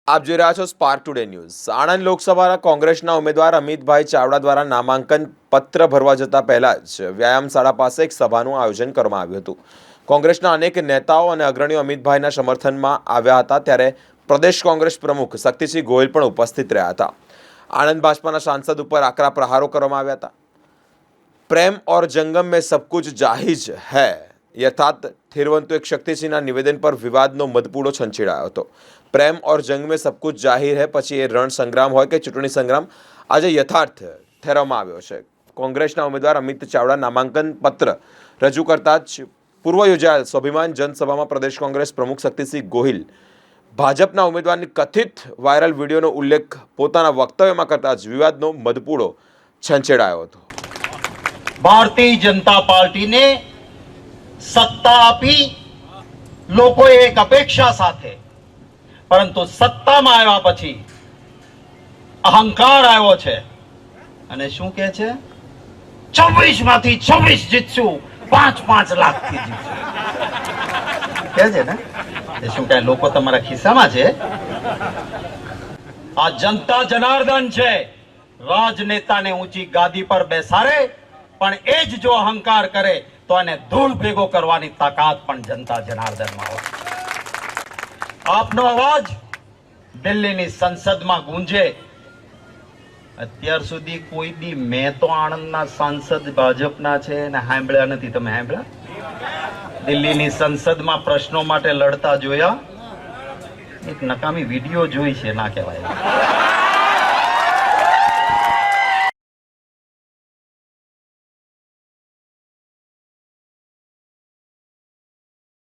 આપ જોઈ રહ્યા છો સ્પાર્ક ટુડે ન્યૂઝ। આણંદ લોકસભાના કોંગ્રેસના ઉમેદવાર અમિતભાઈ ચાવડા દ્વારા નામાંકન પત્ર ભરવા જતા પહેલા જ વ્યાયામ શાળા પાસે એક સભાનું આયોજન કરવામાં આવ્યું હતું। કોંગ્રેસના અનેક નેતાઓ અને અગ્રણીઓ અમિતભાઈના સમર્થનમાં આવ્યા હતા, ત્યારે પ્રદેશ કોંગ્રેસ પ્રમુખ શક્તિસિંહ ગોહિલ પણ ઉપસ્થિત રહ્યા હતા। આણંદ ભાજપાના સાંસદ ઉપર આકરા પ્રહારો કરવામાં આવ્યા હતા। प्रेम और जंगम में सब कुछ जाहिज है यथार्थ थिरवंतु एक शक्तिसिंहના નિવેદન પર વિવાદનો મધપૂડો છંછેડાયો હતો। પ્રેમ और जंग में सब कुछ जाहिर है પછી એ રણ સંગ્રામ હોય કે ચૂંટણી સંગ્રામ આજે યથાર્થ ઠેરવવામાં આવ્યો છે। કોંગ્રેસના ઉમેદવાર અમિત ચાવડા નામાંકન પત્ર રજૂ કરતા જ પૂર્વ યોજાયેલ સ્વાભિમાન જનસભામાં પ્રદેશ કોંગ્રેસ પ્રમુખ શક્તિસિંહ ગોહિલ ભાજપના ઉમેદવારની કથિત વાયરલ વિડીયોનો ઉલ્લેખ પોતાના વક્તવ્યમાં કરતા જ વિવાદનો મધપૂડો છંછેડાયો હતો। भारतीय जनता पार्टी ने सत्ता आपी लोकोए एक अपेक्षा साथे, परंतु सत्तामां આવ્યા પછી અહંકાર આવ્યો છે અને શું કહે છે 24 માંથી 26 જીતશું, 5-5 લાખ થી જીતશું કહે છે ને। એ શું કહે, લોકો તમારા ખિસ્સામાં છે? આ જનતા જનાર્દન છે। રાજનેતાને ઊંચી ગાદી પર બેસાડે પણ એ જ જો અહંકાર કરે તો એને ધૂળ ભેગો કરવાની તાકાત પણ જનતા જનાર્દનમાં હોય। આપનો અવાજ દિલ્હીની સંસદમાં ગૂંજે। અત્યાર સુધી કોઈ દી મેં તો આણંદના સાંસદ ભાજપના છે ને સાંભળ્યા નથી। તમે સાંભળ્યા? દિલ્હીની સંસદમાં પ્રશ્નો માટે લડતા જોયા? એક નકામી વિડીયો જોઈ છે, ના કહેવાય।